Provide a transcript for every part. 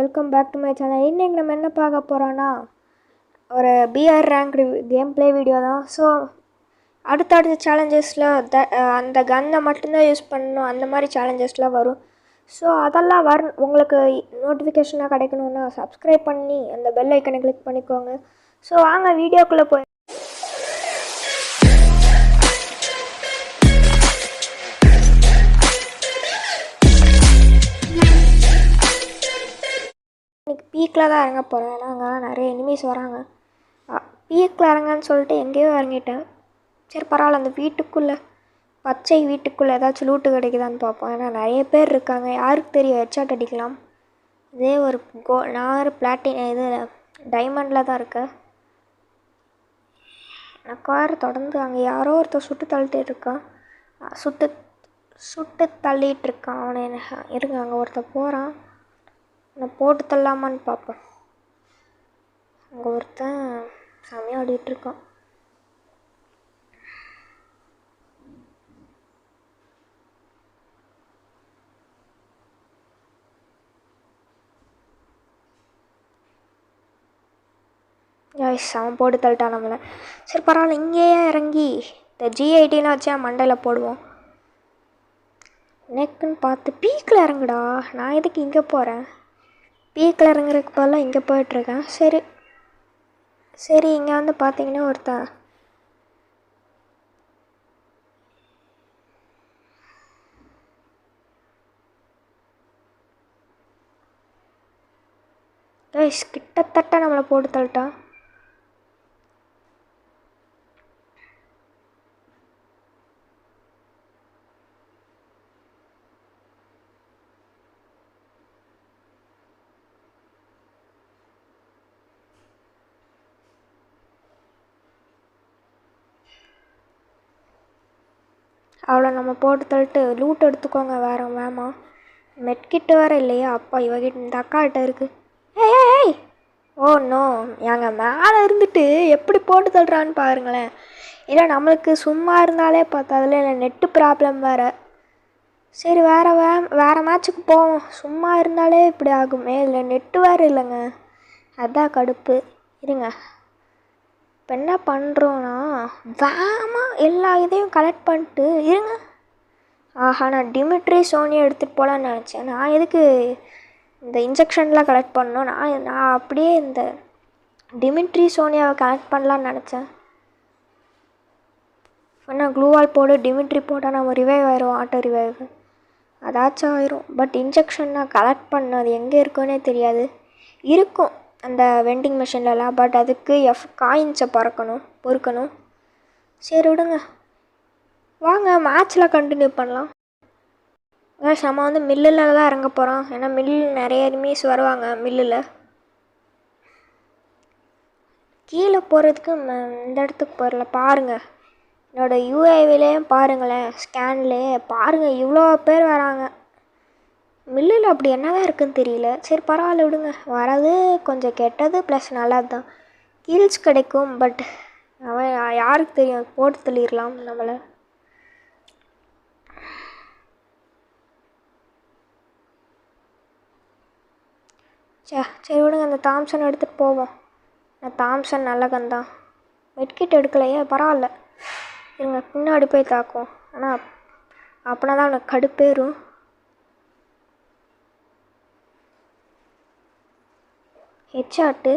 Welcome back to my channel. இன்றைக்கி நம்ம என்ன பார்க்க போகிறோன்னா ஒரு BR ranked game play video தான். ஸோ அடுத்தடுத்த சேலஞ்சஸில் அந்த கன்னை மட்டும்தான் யூஸ் பண்ணணும், அந்த மாதிரி சேலஞ்சஸ்லாம் வரும். ஸோ அதெல்லாம் உங்களுக்கு நோட்டிஃபிகேஷனாக கிடைக்கணுன்னா சப்ஸ்கிரைப் பண்ணி அந்த பெல் ஐக்கனை கிளிக் பண்ணிக்கோங்க. ஸோ வாங்க வீடியோக்குள்ளே போய் பீக்கில் தான் இறங்க போகிறேன். நாங்கள் நிறைய எனிமீஸ் வராங்க. பீக்கில் இறங்கன்னு சொல்லிட்டு எங்கேயோ இறங்கிட்டேன். சரி பரவாயில்ல, அந்த வீட்டுக்குள்ளே பச்சை வீட்டுக்குள்ளே ஏதாச்சும் லூட்டு கிடைக்குதான்னு பார்ப்போம். ஏன்னா நிறைய பேர் இருக்காங்க, யாருக்கு தெரியும், ஹெட்ஷாட் அடிக்கலாம். இதே ஒரு நான் இது டைமண்டில் தான் இருக்கேன். நான் கார் தொடர்ந்து அங்கே யாரோ ஒருத்தர் சுட்டு தள்ளிட்டு இருக்கான். சுட்டு தள்ளிட்டு இருக்கான் அவனை. இருங்க, அங்கே ஒருத்தர் போகிறான், நான் போட்டு தள்ளாமான்னு பார்ப்பேன். அங்கே ஒருத்தன் செமையாக ஆடிட்டுருக்கான். அவன் போட்டு தள்ளிட்டான் நம்மளை. சரி பரவாயில்ல, இங்கேயே இறங்கி இந்த G18 வச்சு மண்டையில் போடுவோம். நெக்குன்னு பார்த்து பீக்கில் இறங்குடா. நான் எதுக்கு இங்கே போகிறேன்? பீக்கில் இறங்குறதுக்கு பதிலாக இங்கே போயிட்டுருக்கேன். சரி இங்கே வந்து பார்த்தீங்கன்னா ஒருத்தன் கிட்டத்தட்ட நம்மளை போட்டு தள்ளிட்டான். அவ்வளோ நம்ம போட்டு தள்ளிட்டு லூட் எடுத்துக்கோங்க. வேறு வேமா மெட்கிட்டு வேறு இல்லையா? அப்பா இவகிட்ட இந்த அக்காகிட்ட இருக்குது. ஏய் ஓ நோ, எங்கள் மேலே இருந்துட்டு எப்படி போட்டு தள்ளுறான்னு பாருங்களேன். இல்லை நம்மளுக்கு சும்மா இருந்தாலே பார்த்தா அதில் இல்லை, நெட்டு ப்ராப்ளம் வேறு. சரி வேறு மேட்ச்சுக்கு போவோம். சும்மா இருந்தாலே இப்படி ஆகுமே, இல்லை நெட்டு வேறு இல்லைங்க, அதான் கடுப்பு. இருங்க, இப்போ என்ன பண்ணுறோன்னா வேகமாக எல்லா இதையும் கலெக்ட் பண்ணிட்டு இருங்க. ஆஹா, நான் டிமிட்ரி சோனியை எடுத்துகிட்டு போகலான்னு நினச்சேன். நான் எதுக்கு இந்த இன்ஜெக்ஷன்லாம் கலெக்ட் பண்ணணும்? நான் அப்படியே இந்த டிமிட்ரி சோனியாவை கலெக்ட் பண்ணலான்னு நினச்சேன். நான் க்ளூவால் போடு, டிமிட்ரி போட்டால் நம்ம ரிவைவ் ஆயிரும், ஆட்டோ ரிவைவ் அதாச்சும் ஆயிரும். பட் இன்ஜெக்ஷன் நான் கலெக்ட் பண்ண அது எங்கே இருக்குன்னே தெரியாது. இருக்கும் அந்த வெண்டிங் மிஷின்லலாம், பட் அதுக்கு காயின்ஸை பொறுக்கணும். சரி விடுங்க, வாங்க மேட்ச்சில் கண்டினியூ பண்ணலாம். நம்ம வந்து மில்லில் தான் இறங்க போகிறோம். ஏன்னா மில்லில் நிறைய எனிமீஸ் வருவாங்க. மில்லில் கீழே போகிறதுக்கு இந்த இடத்துக்கு போகிறல பாருங்கள், என்னோடய யூஐவிலேயும் பாருங்களேன், ஸ்கேன்லேயே பாருங்கள், இவ்வளோ பேர் வராங்க. மில்லில் அப்படி என்ன தான் இருக்குதுன்னு தெரியல. சரி பரவாயில்ல விடுங்க, வர்றது கொஞ்சம் கெட்டது ப்ளஸ் நல்லது தான். கீல்ஸ் கிடைக்கும், பட் அவன் யாருக்கு தெரியும், போட்டு தள்ளிடலாம் நம்மளை. சரி விடுங்க, அந்த தாம்சன் எடுத்துகிட்டு போவோம். நான் தாம்சன் நல்ல கன் தான். மெட்கிட் எடுக்கலையே, பரவாயில்ல இருங்க, பின்னாடி போய் தாக்குவோம். ஆனால் அப்படின்னா தான் எனக்கு கடுப்பேறும். ஹெட்ஷாட்டு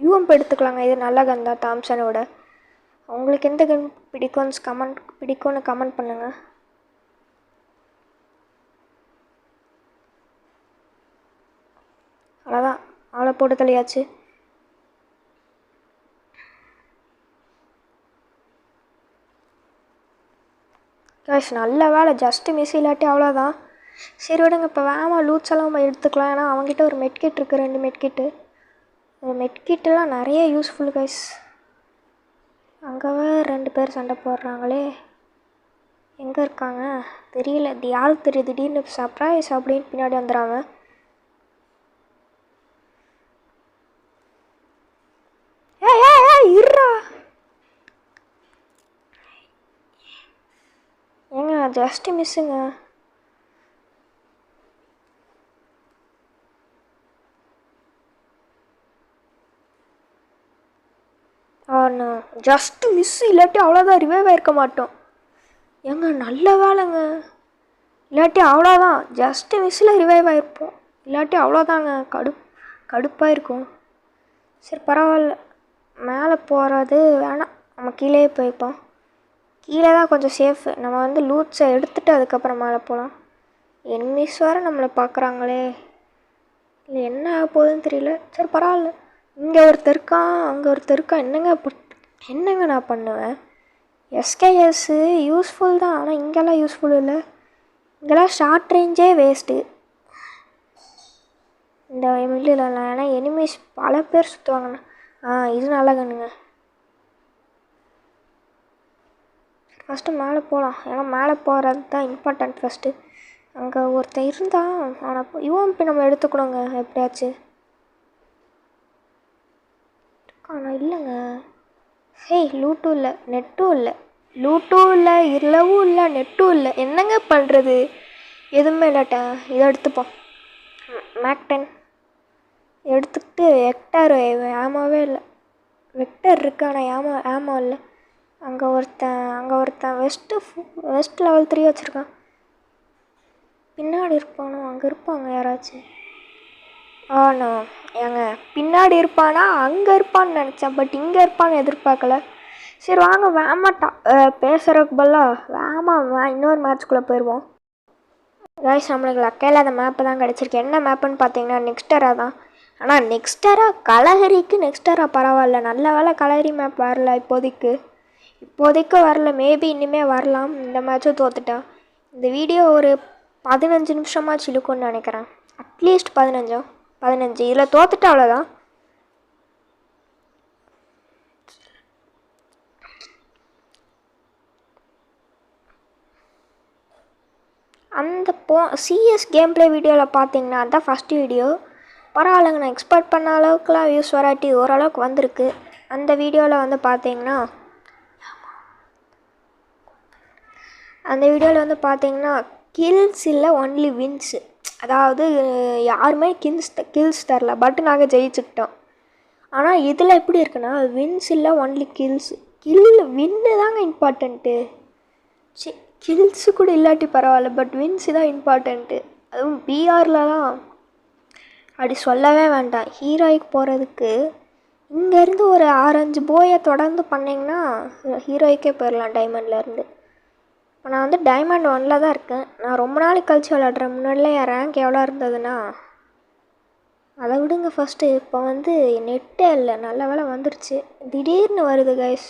யூஎம்பி எடுத்துக்கலாங்க, இது நல்ல கன் தான் தாம்சனோட. உங்களுக்கு எந்த கன் பிடிக்கும்னு கமெண்ட் பண்ணுங்கள். அவ்வளோதான், அவ்வளோ போட்டு தள்ளியாச்சு. நல்ல வேலை, ஜஸ்ட்டு மிஸ், இல்லாட்டி அவ்வளோதான். சரி விடுங்க, இப்போ வேகமாக லூட்ஸ் எல்லாம் எடுத்துக்கலாம். ஏன்னா அவங்ககிட்ட ஒரு மெட்கிட் இருக்குது, 2 மெட்கிட்டு. ஒரு மெட்கிட்டெல்லாம் நிறைய யூஸ்ஃபுல் கைஸ். அங்கவே 2 பேர் சண்டை போடுறாங்களே, எங்கே இருக்காங்க தெரியல. இது யாருக்கு தெரியுது? திடீர்னு சர்ப்ரைஸ் அப்படின்னு பின்னாடி வந்துடுறாங்க. இருறா ஏங்க, ஜஸ்ட்டு மிஸ்ஸுங்க. நோ, ஜஸ்ட் மிஸ், இல்லாட்டி அவ்வளோதான் ரிவைவ் ஆகிருக்க மாட்டோம். ஏங்க நல்ல வேலைங்க, இல்லாட்டி அவ்வளோதான், ஜஸ்ட்டு மிஸ்ஸில் ரிவைவ் ஆகிருப்போம். இல்லாட்டி அவ்வளோதாங்க, கடுப்பாக இருக்கும். சரி பரவாயில்ல, மேலே போகிறது வேணாம், நம்ம கீழே போய்ப்போம். கீழே தான் கொஞ்சம் சேஃபு. நம்ம வந்து லூட்ஸை எடுத்துகிட்டு அதுக்கப்புறம் மேலே போகலாம். எனிமீஸ் வேறு நம்மளை பார்க்குறாங்களே, இல்லை என்ன ஆக போகுதுன்னு தெரியல. சரி பரவாயில்ல, இங்கே ஒருத்தர் இருக்கான், அங்கே ஒருத்தர் இருக்கான். என்னங்க நான் பண்ணுவேன்? எஸ்கேஎஸ்ஸு யூஸ்ஃபுல் தான், ஆனால் இங்கெல்லாம் யூஸ்ஃபுல் இல்லை. இங்கெல்லாம் ஷார்ட் ரேஞ்சே வேஸ்ட்டு இந்த மில்லிலலாம். ஏன்னா எனிமீஸ் பல பேர் சுற்றுவாங்கண்ணா. இது நல்ல கண்ணுங்க. ஃபஸ்ட்டு மேலே போகலாம், ஏன்னா மேலே போகிறது தான் இம்பார்ட்டண்ட் ஃபஸ்ட்டு. அங்கே ஒருத்தன் இருந்தான், ஆனால் யூஎம்பி நம்ம எடுத்துக்கணுங்க எப்படியாச்சு. ஆனால் இல்லைங்க, லூட்டும் இல்லை, நெட்டும் இல்லை. லூட்டும் இல்லை, இரவும் இல்லை, நெட்டும் இல்லை. என்னங்க பண்ணுறது? எதுவுமே இல்லாட்டா இதை எடுத்துப்போம். மேக் 10 எடுத்துக்கிட்டு வெக்டர் ஆமாவே இல்லை. வெக்டர் இருக்குது, ஆனால் ஆமா இல்லை. அங்கே ஒருத்தன் வெஸ்ட் லெவல் 3 வச்சுருக்கான். பின்னாடி இருப்பானோ, அங்கே இருப்பாங்க யாராச்சும். நான் ஏங்க பின்னாடி இருப்பானா அங்கே இருப்பான்னு நினச்சேன், பட் இங்கே இருப்பான்னு எதிர்பார்க்கல. சரி வாங்க, வேமாட்டா பேசுகிறதுக்கு பதிலாக இன்னொரு மேட்ச்குள்ளே போயிடுவோம். கைஸ், நம்மளுக்கு லக்கையில் அந்த மேப்பு தான் கிடச்சிருக்கு. என்ன மேப்புன்னு பார்த்தீங்கன்னா நெக்ஸ்டரா தான். ஆனால் நெக்ஸ்டரா கலஹரிக்கு நெக்ஸ்டரா பரவாயில்ல, நல்ல வேலை கலஹரி மேப் வரல இப்போதைக்கு வரல. மேபி இனிமேல் வரலாம். இந்த மேட்சும் தோத்துட்டேன். இந்த வீடியோ ஒரு 15 நிமிஷமாச்சு இழுக்கும்னு நினைக்கிறேன், அட்லீஸ்ட் 15. இதில் தோத்துட்டு அவ்வளோதான். அந்த சிஎஸ் கேம் ப்ளே வீடியோவில் பார்த்தீங்கன்னா அதுதான் ஃபஸ்ட்டு வீடியோ. பரவாயில்லைங்க, நான் எக்ஸ்பெக்ட் பண்ண அளவுக்குலாம் வியூஸ் வராட்டி ஓரளவுக்கு வந்திருக்கு. அந்த வீடியோவில் வந்து பார்த்தீங்கன்னா கில்ஸ் இல்லை, ஒன்லி வின்ஸு. அதாவது யாருமே கில்ஸ் தரல, பட் நாங்கள் ஜெயிச்சுக்கிட்டோம். ஆனால் இதில் எப்படி இருக்குன்னா வின்ஸ் இல்லை, ஒன்லி கில்ஸ். வின்னு தாங்க இம்பார்ட்டண்ட்டு. கில்ஸு கூட இல்லாட்டி பரவாயில்ல, பட் வின்ஸு தான் இம்பார்ட்டண்ட்டு. அதுவும் பிஆரில் தான் அப்படி சொல்லவே வேண்டாம். ஹீரோய்க்கு போகிறதுக்கு இங்கேருந்து ஒரு 6-5 போயை தொடர்ந்து பண்ணிங்கன்னா ஹீரோய்க்கே போயிடலாம் டைமண்ட்லேருந்து. இப்போ நான் வந்து டைமண்ட் 1 தான் இருக்கேன். நான் ரொம்ப நாளைக்கு கழிச்சு விளாட்றேன். முன்னாடிலாம் என் ரேங்க் எவ்வளோ இருந்ததுன்னா அதை விடுங்க. ஃபஸ்ட்டு இப்போ வந்து நெட்டே இல்லை, நல்ல வேலை வந்துருச்சு. திடீர்னு வருது கைஸ்.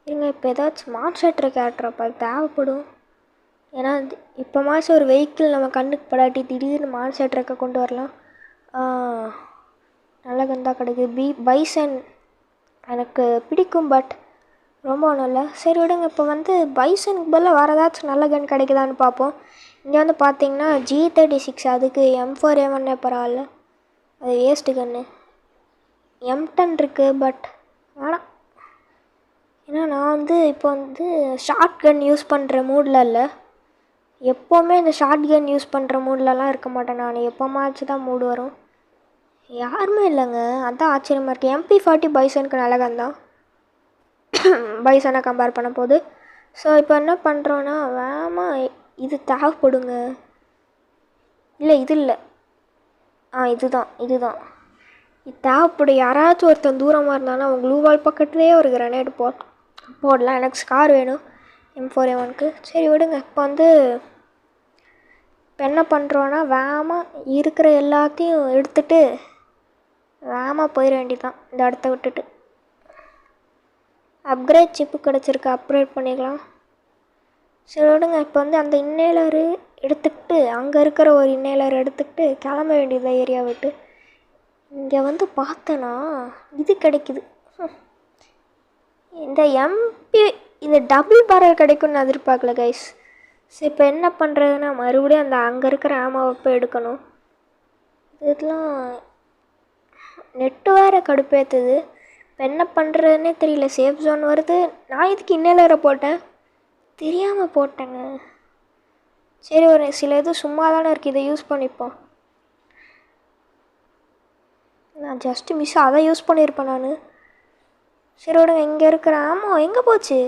இருங்க, இப்போ ஏதாச்சும் மான்ஸ்டர் கேரக்டரப்போ அது தேவைப்படும். ஏன்னா இப்போ மாதம் ஒரு வெஹிக்கிள் நம்ம கண்ணுக்கு படாட்டி திடீர்னு மான்ஸ்டருக்கு கொண்டு வரலாம். நல்ல கந்தாக கிடைக்குது. பைசன் எனக்கு பிடிக்கும், பட் ரொம்ப ஒன்றும் இல்லை. சரி விடுங்க. இப்போ வந்து பைசனுக்கு பதிலாக வேறு ஏதாச்சும் நல்ல கன் கிடைக்குதான்னு பார்ப்போம். இங்கே வந்து பார்த்தீங்கன்னா G36, அதுக்கு M4A1 பரவாயில்ல, அது வேஸ்ட்டு கன்று. M10 இருக்குது, பட் வேணாம். ஏன்னா நான் வந்து இப்போ வந்து ஷார்ட் கன் யூஸ் பண்ணுற மூடில் இல்லை. எப்போவுமே இந்த ஷார்ட் கன் யூஸ் பண்ணுற மூட்லலாம் இருக்க மாட்டேன் நான். எப்போமாச்சு தான் மூடு வரும். யாருமே இல்லைங்க, அதுதான் ஆச்சரியமாக இருக்குது. MP40 பைசனுக்கு நல்ல கன் தான், பைசனை கம்பேர் பண்ண போது. ஸோ இப்போ என்ன பண்ணுறோன்னா இது தேவைப்படுங்க. இல்லை இது இல்லை, இதுதான் இது தேவைப்படும். யாராச்சும் ஒருத்தன் தூரமாக இருந்தாலும் அவங்க க்ளூவால் பக்கத்துலேயே ஒரு கிரனேட் போடலாம். எனக்கு ஸ்கார் வேணும் M4A1க்கு. சரி விடுங்க. இப்போ என்ன பண்ணுறோன்னா இருக்கிற எல்லாத்தையும் எடுத்துகிட்டு போயிட வேண்டியதான் இந்த இடத்த விட்டுட்டு. அப்கிரேட் சிப்பு கிடச்சிருக்கு, அப்கிரேட் பண்ணிக்கலாம். சரி விடுங்க. இப்போ அந்த இன்னேலரு எடுத்துக்கிட்டு அங்கே இருக்கிற ஒரு இன்னேலர் எடுத்துக்கிட்டு கிளம்ப வேண்டியது ஏரியா விட்டு. இங்கே பார்த்தேன்னா இது கிடைக்குது. இந்த டபுள் பேரல் கிடைக்கும்னு எதிர்பார்க்கல கைஸ். சரி இப்போ என்ன பண்ணுறதுன்னா மறுபடியும் அங்கே இருக்கிற ஆமாவை போய் எடுக்கணும். இதெல்லாம் நெட்டு வேறு கடுப்பேற்றுது. இப்போ என்ன பண்ணுறதுன்னே தெரியல. சேஃப் ஜோன் வருது. நான் இதுக்கு இன்னேலரை போட்டேன், தெரியாமல் போட்டேங்க. சரி ஒரு சில இது சும்மா தானே இருக்குது, இதை யூஸ் பண்ணிப்போம். நான் ஜஸ்ட்டு மிஸ் அதை யூஸ் பண்ணியிருப்பேன் நான். சரி விடுங்க, இங்கே இருக்கிற ஆமாம் எங்கே போச்சு?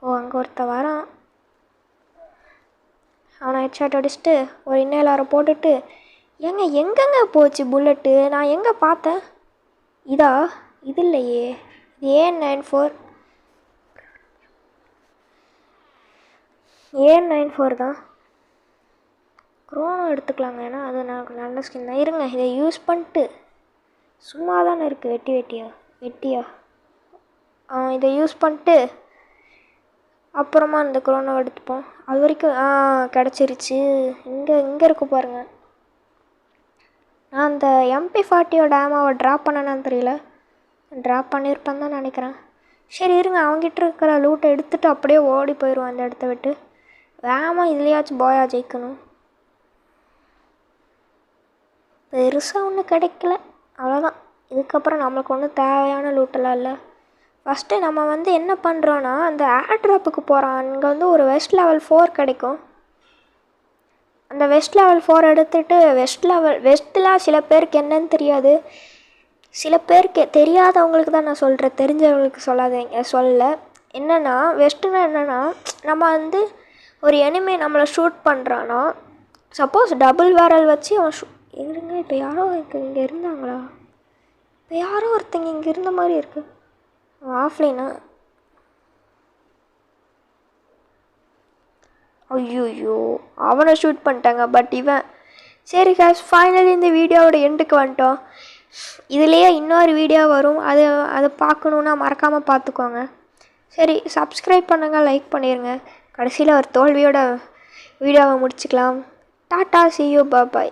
ஓ அங்கே ஒருத்த வரான். அவனை ஹெட்ஷாட் அடிச்சுட்டு ஒரு இன்னேலாரை போட்டுட்டு, எங்கெங்கே போச்சு புல்லட்டு? நான் எங்கே பார்த்தேன்? இதா? இது இல்லையே, இது AN94 தான். க்ரோனோ எடுத்துக்கலாங்க, ஏன்னா அது நல்ல ஸ்கின் தான். இருங்க, இதை யூஸ் பண்ணிட்டு சும்மா தானே இருக்குது வெட்டியா இதை யூஸ் பண்ணிட்டு அப்புறமா இந்த க்ரோனோ எடுத்துப்போம். அது வரைக்கும் கிடச்சிருச்சு. இங்கே இருக்கு பாருங்கள். நான் அந்த MP40யோட ஆமாவை ட்ராப் பண்ணேன்னு தெரியல, ட்ராப் பண்ணியிருப்பேன்னு தான் நினைக்கிறேன். சரி இருங்க, அவங்ககிட்ட இருக்கிற லூட்டை எடுத்துகிட்டு அப்படியே ஓடி போயிடுவோம் அந்த இடத்த விட்டு. வேகமாக இதுலையாச்சும் போயா ஜெயிக்கணும். பெருசாக ஒன்றும் கிடைக்கல, அவ்வளோதான். இதுக்கப்புறம் நம்மளுக்கு ஒன்றும் தேவையான லூட்டெல்லாம் இல்லை. ஃபஸ்ட்டு நம்ம என்ன பண்ணுறோன்னா, அந்த ஏர்ட்ராப்புக்கு போகிறோம். அங்கே ஒரு வெஸ்ட் லெவல் 4 கிடைக்கும். அந்த வெஸ்ட் லெவல் 4 எடுத்துகிட்டு வெஸ்ட்டில் சில பேருக்கு என்னன்னு தெரியாது, சில பேருக்கு தெரியாதவங்களுக்கு தான் நான் சொல்கிறேன், தெரிஞ்சவங்களுக்கு சொல்லலை. என்னென்னா வெஸ்ட்டுன்னா என்னென்னா, நம்ம ஒரு எனிமே நம்மளை ஷூட் பண்ணுறான்னா, சப்போஸ் டபுள் வேரல் வச்சு அவன் இருங்க. இப்போ யாரோ இங்கே இருந்தாங்களா? இப்போ யாரோ ஒருத்தங்க இங்கே இருந்த மாதிரி இருக்குது. ஆஃப்லைனா? ஐயோ, அவனை ஷூட் பண்ணிட்டாங்க. பட் இவன் சரி காய்ஸ், ஃபைனலி இந்த வீடியோவோட எண்டுக்கு வந்துட்டோம். இதுலேயே இன்னொரு வீடியோ வரும், அதை பார்க்கணுன்னா மறக்காமல் பார்த்துக்கோங்க. சரி, சப்ஸ்கிரைப் பண்ணுங்கள், லைக் பண்ணிடுங்க. கடைசியில் ஒரு தோல்வியோட வீடியோவை முடிச்சுக்கலாம். Tata, see you, bye bye.